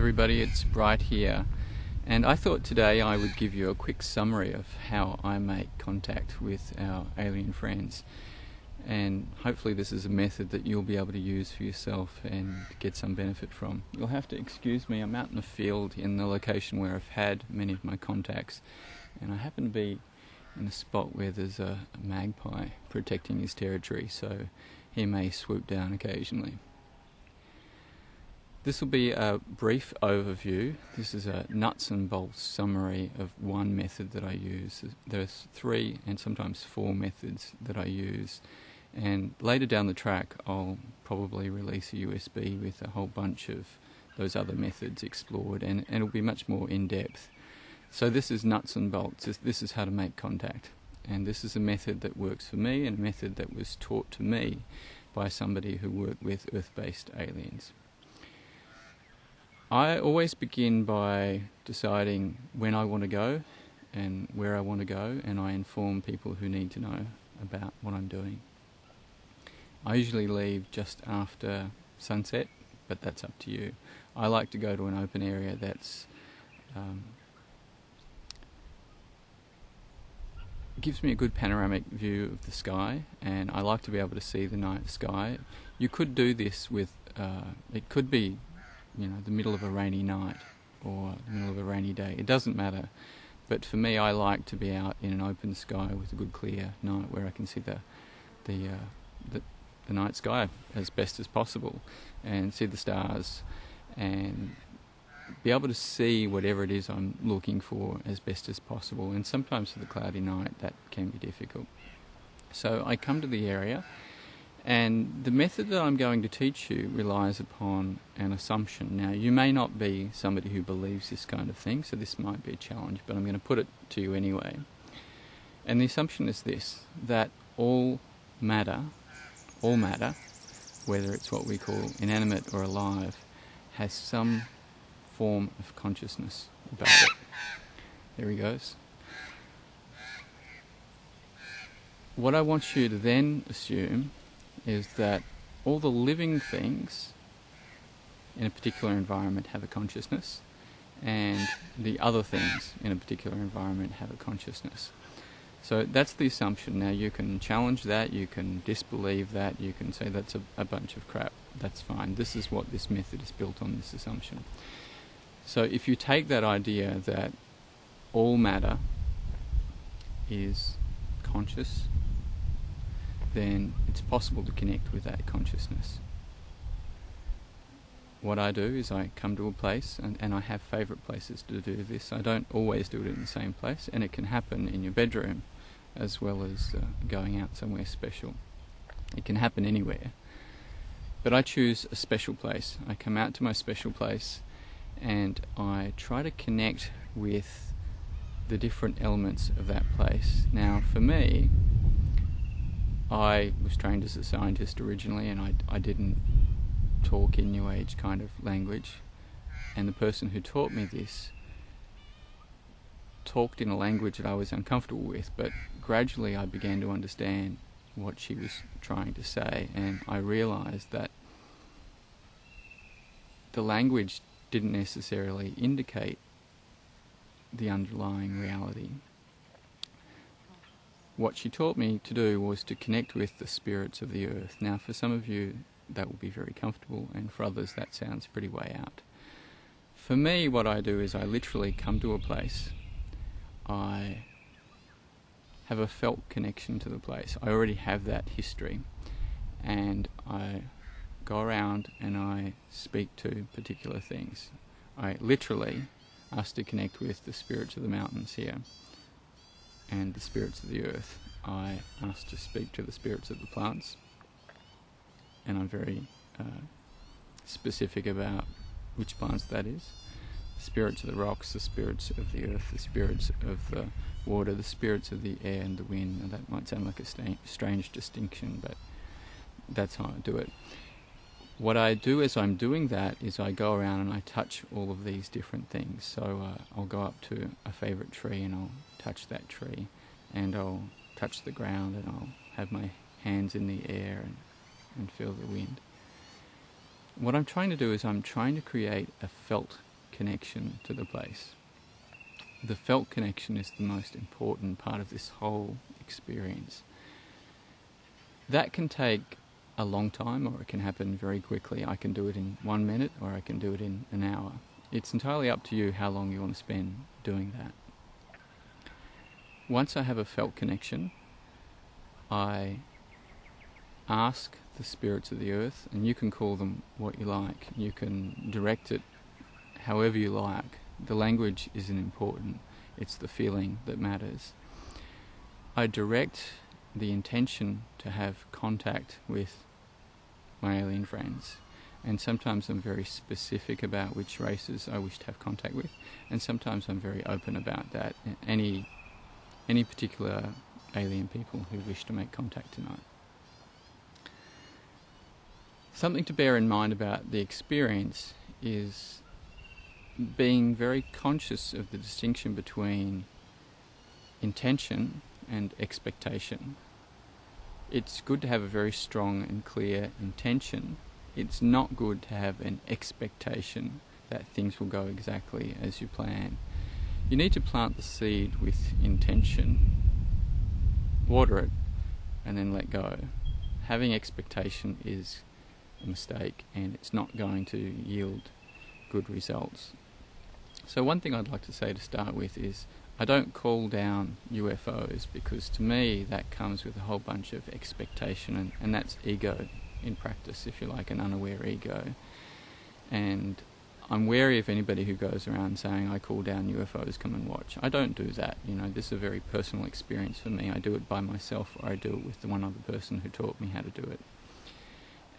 everybody, it's Bright here, and I thought today I would give you a quick summary of how I make contact with our alien friends, and hopefully this is a method that you'll be able to use for yourself and get some benefit from. You'll have to excuse me, I'm out in the field in the location where I've had many of my contacts, and I happen to be in a spot where there's a magpie protecting his territory, so he may swoop down occasionally. This will be a brief overview. This is a nuts and bolts summary of one method that I use. There's 3 and sometimes 4 methods that I use, and later down the track I'll probably release a USB with a whole bunch of those other methods explored, and it'll be much more in-depth. So this is nuts and bolts. This is how to make contact, and this is a method that works for me and a method that was taught to me by somebody who worked with Earth-based aliens. I always begin by deciding when I want to go and where I want to go, and I inform people who need to know about what I'm doing. I usually leave just after sunset, but that's up to you. I like to go to an open area that's gives me a good panoramic view of the sky, and I like to be able to see the night sky. You could do this with, it could be the middle of a rainy night or the middle of a rainy day. It doesn't matter. But for me, I like to be out in an open sky with a good clear night where I can see the night sky as best as possible and see the stars and be able to see whatever it is I'm looking for as best as possible. And sometimes for the cloudy night that can be difficult. So I come to the area, and the method that I'm going to teach you relies upon an assumption. Now, you may not be somebody who believes this kind of thing, so this might be a challenge, but I'm going to put it to you anyway. And the assumption is this, that all matter, whether it's what we call inanimate or alive, has some form of consciousness about it. There he goes. What I want you to then assume is that all the living things in a particular environment have a consciousness, and the other things in a particular environment have a consciousness. So that's the assumption. Now you can challenge that, you can disbelieve that, you can say that's a bunch of crap. That's fine. This is what this method is built on, this assumption. So if you take that idea that all matter is conscious, then it's possible to connect with that consciousness. What I do is I come to a place, and I have favourite places to do this. I don't always do it in the same place, and it can happen in your bedroom as well as going out somewhere special. It can happen anywhere. But I choose a special place. I come out to my special place and I try to connect with the different elements of that place. Now, for me, I was trained as a scientist originally, and I didn't talk in New Age kind of language, and the person who taught me this talked in a language that I was uncomfortable with, but gradually I began to understand what she was trying to say, and I realized that the language didn't necessarily indicate the underlying reality. What she taught me to do was to connect with the spirits of the earth. Now, for some of you, that will be very comfortable, and for others, that sounds pretty way out. For me, what I do is I literally come to a place. I have a felt connection to the place. I already have that history, and I go around and I speak to particular things. I literally ask to connect with the spirits of the mountains here and the spirits of the earth. I ask to speak to the spirits of the plants, and I'm very specific about which plants that is. The spirits of the rocks, the spirits of the earth, the spirits of the water, the spirits of the air and the wind. Now, that might sound like a strange distinction, but that's how I do it. What I do as I'm doing that is I go around and I touch all of these different things. So I'll go up to a favourite tree and I'll touch that tree, and I'll touch the ground, and I'll have my hands in the air and feel the wind. What I'm trying to do is I'm trying to create a felt connection to the place. The felt connection is the most important part of this whole experience. That can take a long time, or it can happen very quickly. I can do it in 1 minute, or I can do it in an hour. It's entirely up to you how long you want to spend doing that. Once I have a felt connection, I ask the spirits of the earth, and you can call them what you like. You can direct it however you like. The language isn't important. It's the feeling that matters. I direct the intention to have contact with my alien friends. And sometimes I'm very specific about which races I wish to have contact with. And sometimes I'm very open about that. Any particular alien people who wish to make contact tonight. Something to bear in mind about the experience is being very conscious of the distinction between intention and expectation. It's good to have a very strong and clear intention. It's not good to have an expectation that things will go exactly as you plan. You need to plant the seed with intention, water it, and then let go. Having expectation is a mistake, and it's not going to yield good results. So one thing I'd like to say to start with is I don't call down UFOs, because to me that comes with a whole bunch of expectation, and that's ego in practice, if you like, an unaware ego. And I'm wary of anybody who goes around saying, I call down UFOs, come and watch. I don't do that. This is a very personal experience for me. I do it by myself, or I do it with the one other person who taught me how to do it.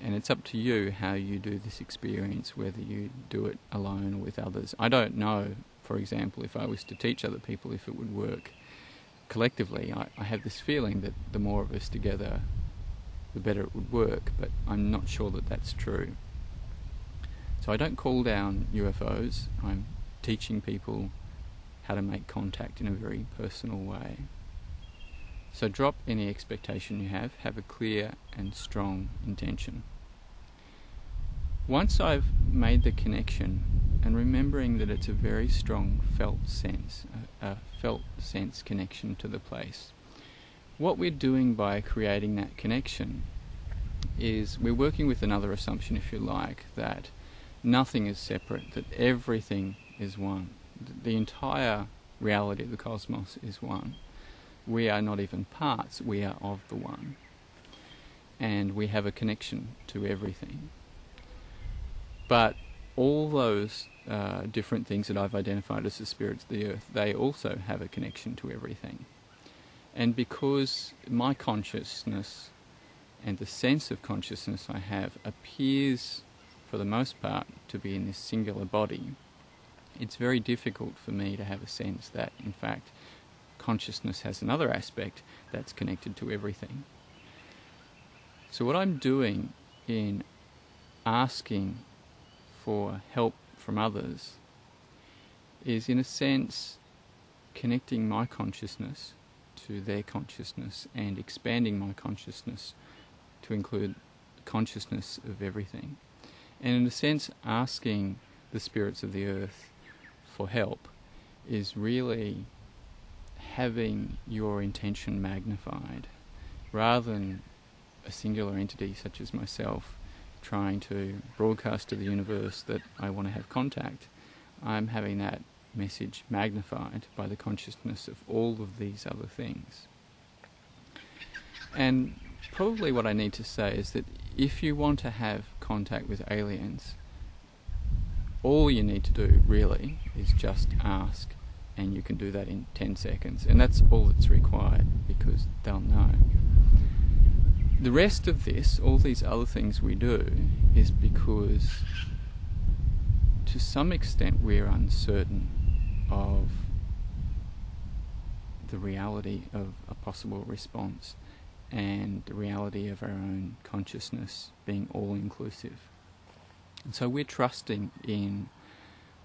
And it's up to you how you do this experience, whether you do it alone or with others. I don't know, for example, if I was to teach other people, if it would work collectively. I have this feeling that the more of us together, the better it would work, but I'm not sure that that's true. So I don't call down UFOs. I'm teaching people how to make contact in a very personal way. So drop any expectation you have a clear and strong intention. Once I've made the connection, and remembering that it's a very strong felt sense connection to the place, what we're doing by creating that connection is we're working with another assumption, if you like, that nothing is separate, that everything is one. The entire reality of the cosmos is one. We are not even parts, we are of the one. And we have a connection to everything. But all those different things that I've identified as the spirits of the earth, they also have a connection to everything. And because my consciousness and the sense of consciousness I have appears, for the most part, to be in this singular body, it's very difficult for me to have a sense that, in fact, consciousness has another aspect that's connected to everything. So what I'm doing in asking for help from others is, in a sense, connecting my consciousness to their consciousness and expanding my consciousness to include the consciousness of everything. And in a sense, asking the spirits of the earth for help is really having your intention magnified, rather than a singular entity such as myself trying to broadcast to the universe that I want to have contact. I'm having that message magnified by the consciousness of all of these other things. And probably what I need to say is that if you want to have contact with aliens, all you need to do really is just ask, and you can do that in 10 seconds, and that's all that's required, because they'll know. The rest of this, all these other things we do, is because to some extent we're uncertain of the reality of a possible response and the reality of our own consciousness being all-inclusive. And so we're trusting in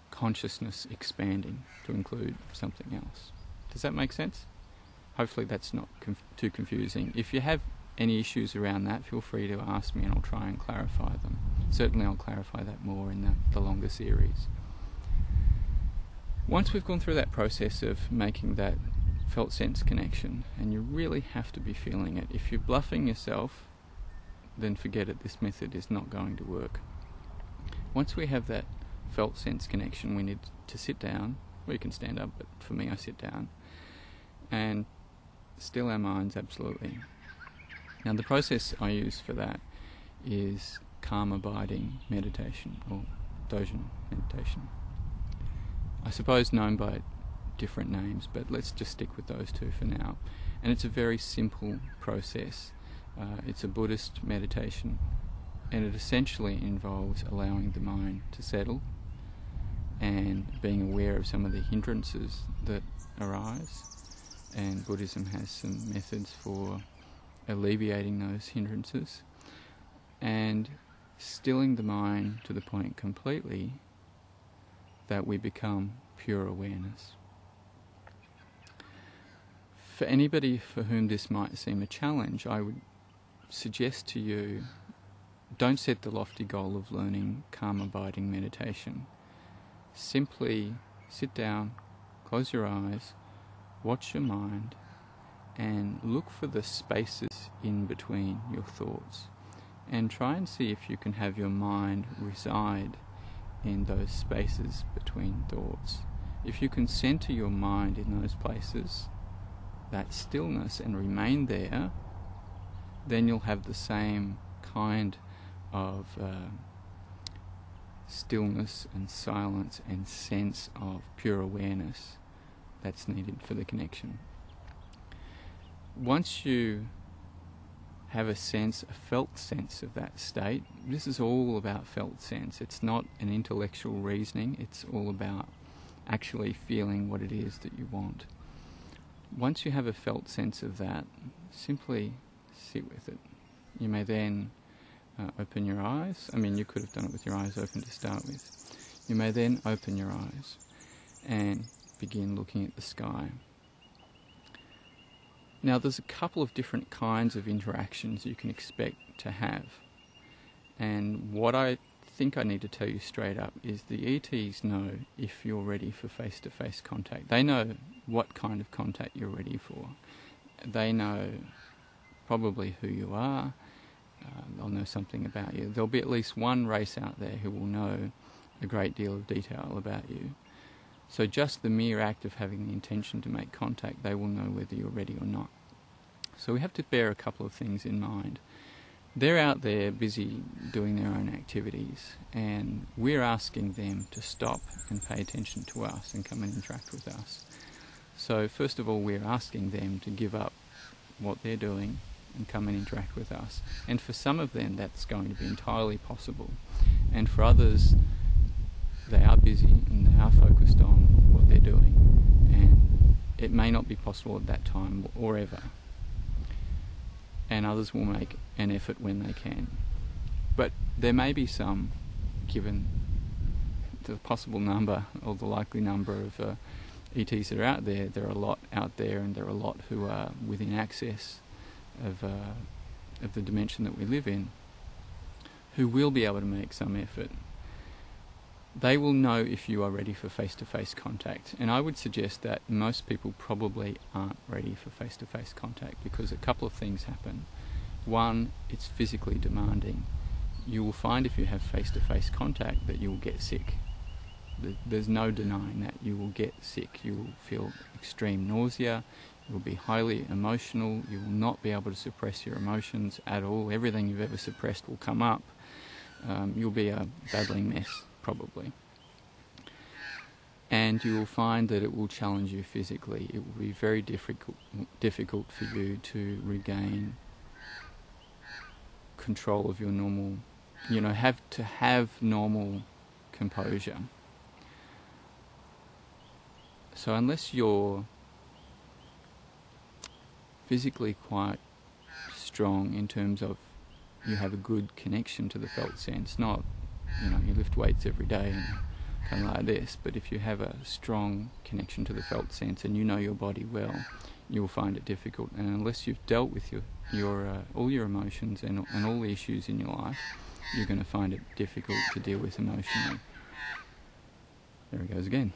consciousness expanding to include something else. Does that make sense? Hopefully that's not too confusing. If you have any issues around that, feel free to ask me and I'll try and clarify them. Certainly I'll clarify that more in the longer series. Once we've gone through that process of making that felt sense connection, and you really have to be feeling it. If you're bluffing yourself, then forget it. This method is not going to work. Once we have that felt sense connection, we need to sit down. Well, you can stand up, but for me I sit down and still our minds absolutely. Now the process I use for that is calm abiding meditation, or Dogen meditation. I suppose known by different names, but let's just stick with those two for now. And it's a very simple process. It's a Buddhist meditation, and it essentially involves allowing the mind to settle and being aware of some of the hindrances that arise. And Buddhism has some methods for alleviating those hindrances and stilling the mind to the point completely that we become pure awareness. For anybody for whom this might seem a challenge, I would suggest to you, don't set the lofty goal of learning calm abiding meditation. Simply sit down, close your eyes, watch your mind, and look for the spaces in between your thoughts. And try and see if you can have your mind reside in those spaces between thoughts. If you can center your mind in those places, that stillness, and remain there, then you'll have the same kind of stillness and silence and sense of pure awareness that's needed for the connection. Once you have a felt sense of that state, this is all about felt sense. It's not an intellectual reasoning, it's all about actually feeling what it is that you want. Once you have a felt sense of that, simply sit with it. You may then open your eyes. I mean, you could have done it with your eyes open to start with. You may then open your eyes and begin looking at the sky. Now, there's a couple of different kinds of interactions you can expect to have. And what I think I need to tell you straight up is the ETs know if you're ready for face-to-face contact. They know what kind of contact you're ready for. They know probably who you are. They'll know something about you. There'll be at least one race out there who will know a great deal of detail about you. So just the mere act of having the intention to make contact, they will know whether you're ready or not. So we have to bear a couple of things in mind. They're out there busy doing their own activities, and we're asking them to stop and pay attention to us and come and interact with us. So first of all, we're asking them to give up what they're doing and come and interact with us. And for some of them, that's going to be entirely possible. And for others, they are busy and they are focused on what they're doing. And it may not be possible at that time or ever. And others will make an effort when they can. But there may be some, given the possible number or the likely number of ETs that are out there, there are a lot out there, and there are a lot who are within access of the dimension that we live in, who will be able to make some effort. They will know if you are ready for face-to-face contact. And I would suggest that most people probably aren't ready for face-to-face contact, because a couple of things happen. One, it's physically demanding. You will find if you have face-to-face contact that you will get sick. There's no denying that. You will get sick. You will feel extreme nausea. You will be highly emotional. You will not be able to suppress your emotions at all. Everything you've ever suppressed will come up. You'll be a babbling mess, probably. And you will find that it will challenge you physically. It will be very difficult for you to regain control of your normal, have normal composure. So unless you're physically quite strong in terms of you have a good connection to the felt sense, not, you lift weights every day and kind of like this, but if you have a strong connection to the felt sense and you know your body well, you will find it difficult. And unless you've dealt with your all your emotions and all the issues in your life, you're going to find it difficult to deal with emotionally. There he goes again.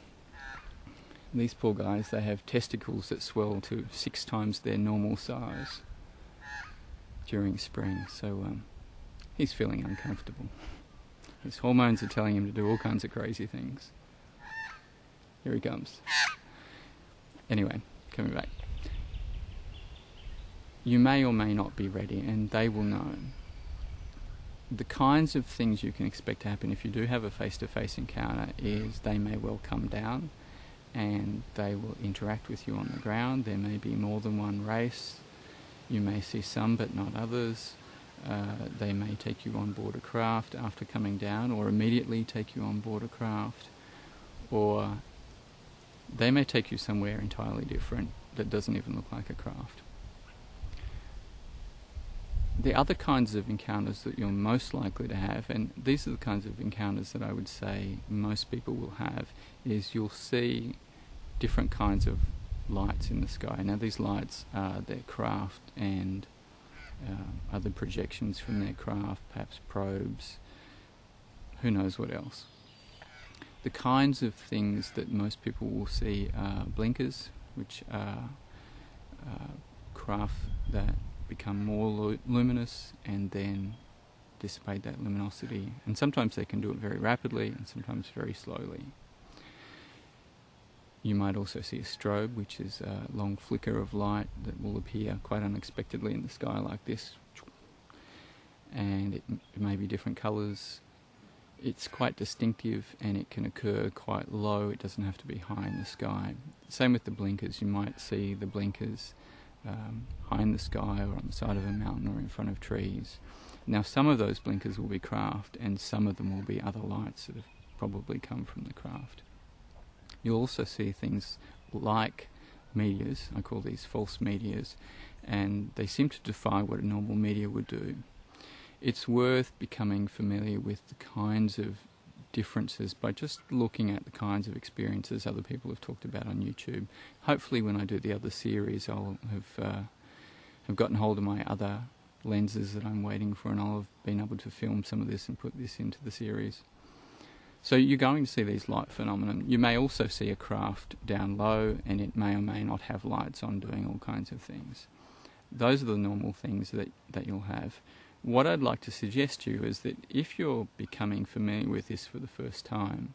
These poor guys, they have testicles that swell to 6 times their normal size during spring, so he's feeling uncomfortable. His hormones are telling him to do all kinds of crazy things. Here he comes. Anyway, coming back. You may or may not be ready, and they will know. The kinds of things you can expect to happen if you do have a face-to-face encounter is they may well come down and they will interact with you on the ground. There may be more than one race. You may see some but not others. They may take you on board a craft after coming down, or immediately take you on board a craft, or they may take you somewhere entirely different that doesn't even look like a craft. The other kinds of encounters that you're most likely to have, and these are the kinds of encounters that I would say most people will have, is you'll see different kinds of lights in the sky. Now these lights are their craft and other projections from their craft, perhaps probes, who knows what else. The kinds of things that most people will see are blinkers, which are craft that become more luminous and then dissipate that luminosity. And sometimes they can do it very rapidly and sometimes very slowly. You might also see a strobe, which is a long flicker of light that will appear quite unexpectedly in the sky like this. And it may be different colours. It's quite distinctive and it can occur quite low. It doesn't have to be high in the sky. Same with the blinkers. You might see the blinkers high in the sky or on the side of a mountain or in front of trees. Now some of those blinkers will be craft and some of them will be other lights that have probably come from the craft. You'll also see things like meteors. I call these false meteors, and they seem to defy what a normal meteor would do. It's worth becoming familiar with the kinds of differences by just looking at the kinds of experiences other people have talked about on YouTube. Hopefully when I do the other series I'll have gotten hold of my other lenses that I'm waiting for, and I'll have been able to film some of this and put this into the series. So you're going to see these light phenomena. You may also see a craft down low and it may or may not have lights on doing all kinds of things. Those are the normal things that you'll have. What I'd like to suggest to you is that if you're becoming familiar with this for the first time,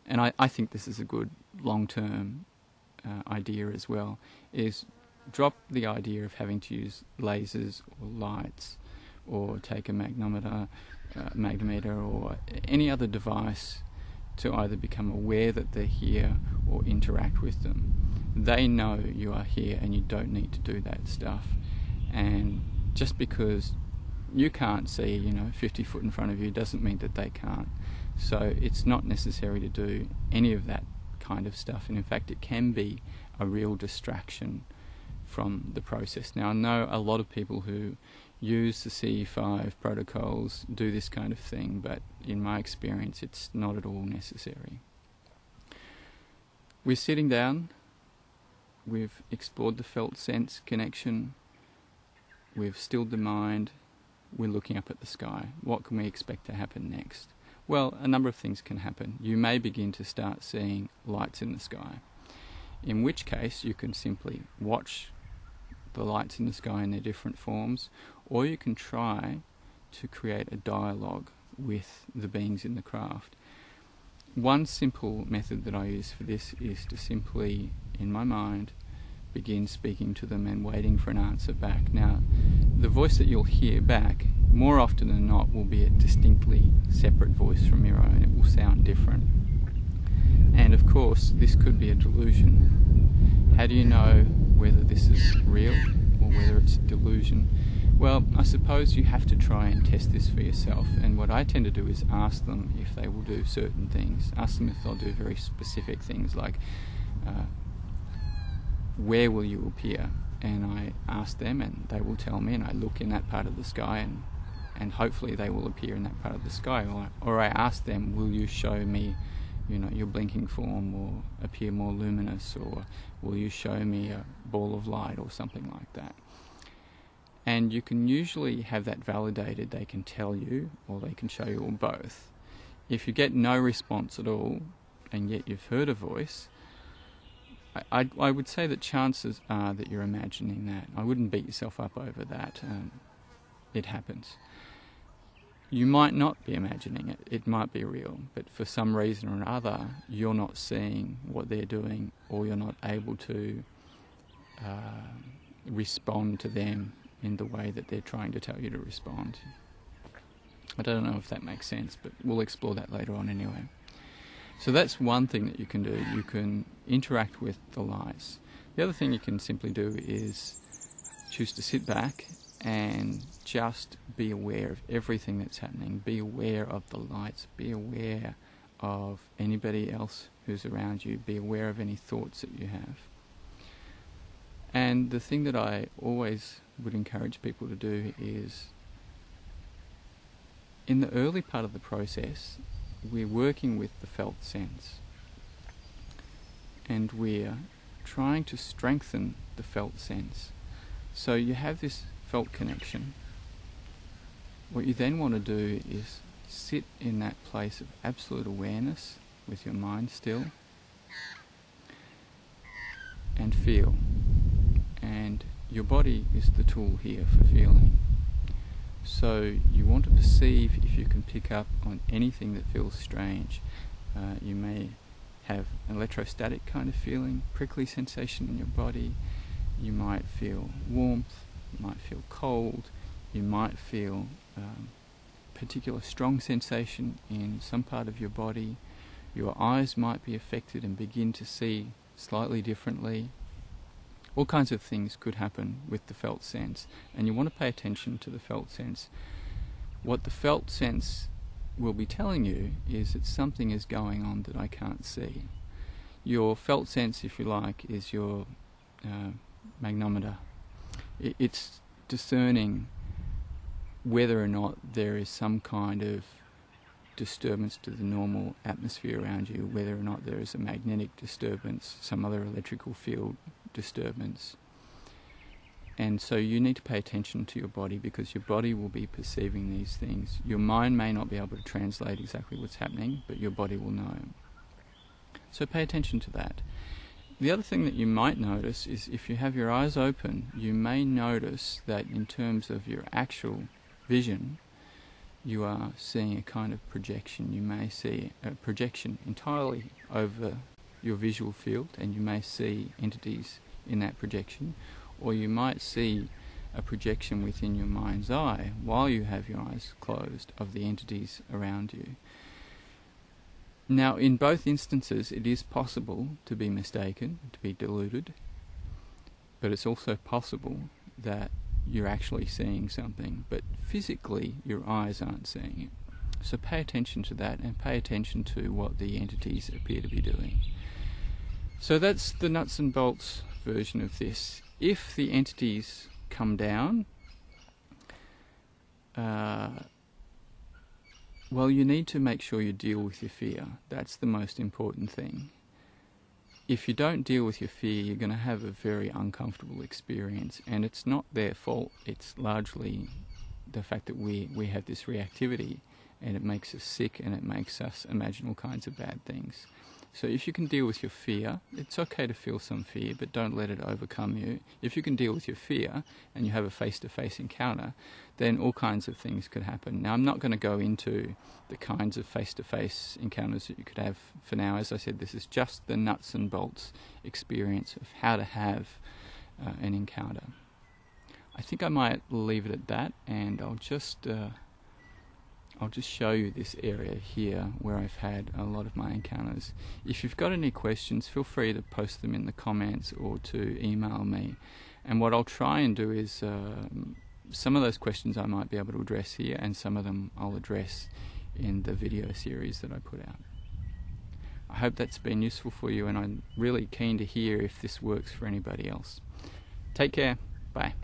and I think this is a good long-term idea as well, is drop the idea of having to use lasers or lights or take a magnometer, or any other device to either become aware that they're here or interact with them. They know you are here and you don't need to do that stuff. And just because you can't see, 50 foot in front of you doesn't mean that they can't. So it's not necessary to do any of that kind of stuff. And in fact, it can be a real distraction from the process. Now, I know a lot of people who use the CE5 protocols do this kind of thing, but in my experience, it's not at all necessary. We're sitting down. We've explored the felt sense connection. We've stilled the mind. We're looking up at the sky. What can we expect to happen next? Well, a number of things can happen. You may begin to start seeing lights in the sky, in which case you can simply watch the lights in the sky in their different forms, or you can try to create a dialogue with the beings in the craft. One simple method that I use for this is to simply, in my mind, begin speaking to them and waiting for an answer back. Now, the voice that you'll hear back, more often than not, will be a distinctly separate voice from your own. It will sound different. And of course, this could be a delusion. How do you know whether this is real or whether it's a delusion? Well, I suppose you have to try and test this for yourself, and what I tend to do is ask them if they will do certain things. Ask them if they'll do very specific things like, where will you appear? And I ask them and they will tell me, and I look in that part of the sky and hopefully they will appear in that part of the sky. Or I ask them, will you show me your blinking form, or appear more luminous, or will you show me a ball of light or something like that? And you can usually have that validated. They can tell you or they can show you, or both. If you get no response at all and yet you've heard a voice, I would say that chances are that you're imagining that. I wouldn't beat yourself up over that. It happens. You might not be imagining it. It might be real, but for some reason or other, you're not seeing what they're doing, or you're not able to respond to them in the way that they're trying to tell you to respond. I don't know if that makes sense, but we'll explore that later on anyway. So that's one thing that you can do. You can interact with the lights. The other thing you can simply do is choose to sit back and just be aware of everything that's happening. Be aware of the lights. Be aware of anybody else who's around you. Be aware of any thoughts that you have. And the thing that I always would encourage people to do is, in the early part of the process, we're working with the felt sense, and we're trying to strengthen the felt sense. So you have this felt connection. What you then want to do is sit in that place of absolute awareness with your mind still and feel. And your body is the tool here for feeling. So you want to perceive if you can pick up on anything that feels strange. You may have an electrostatic kind of feeling, prickly sensation in your body. You might feel warmth, you might feel cold, you might feel particular strong sensation in some part of your body. Your eyes might be affected and begin to see slightly differently. All kinds of things could happen with the felt sense, and you want to pay attention to the felt sense. What the felt sense will be telling you is that something is going on that I can't see. Your felt sense, if you like, is your magnometer. It's discerning whether or not there is some kind of disturbance to the normal atmosphere around you, whether or not there is a magnetic disturbance, some other electrical field disturbance. And so you need to pay attention to your body, because your body will be perceiving these things. Your mind may not be able to translate exactly what's happening, but your body will know. So pay attention to that. The other thing that you might notice is, if you have your eyes open, you may notice that in terms of your actual vision, you are seeing a kind of projection. You may see a projection entirely over your visual field, and you may see entities in that projection, or you might see a projection within your mind's eye while you have your eyes closed of the entities around you. Now, in both instances, it is possible to be mistaken, to be deluded, but it's also possible that you're actually seeing something, but physically your eyes aren't seeing it. So pay attention to that, and pay attention to what the entities appear to be doing. So that's the nuts and bolts version of this. If the entities come down, well, you need to make sure you deal with your fear. That's the most important thing. If you don't deal with your fear, you're going to have a very uncomfortable experience, and it's not their fault. It's largely the fact that we have this reactivity, and it makes us sick, and it makes us imagine all kinds of bad things. So if you can deal with your fear, it's okay to feel some fear, but don't let it overcome you. If you can deal with your fear and you have a face-to-face encounter, then all kinds of things could happen. Now, I'm not going to go into the kinds of face-to-face encounters that you could have for now. As I said, this is just the nuts and bolts experience of how to have an encounter. I think I might leave it at that, and I'll just show you this area here where I've had a lot of my encounters. If you've got any questions, feel free to post them in the comments or to email me. And what I'll try and do is, some of those questions I might be able to address here, and some of them I'll address in the video series that I put out. I hope that's been useful for you, and I'm really keen to hear if this works for anybody else. Take care. Bye.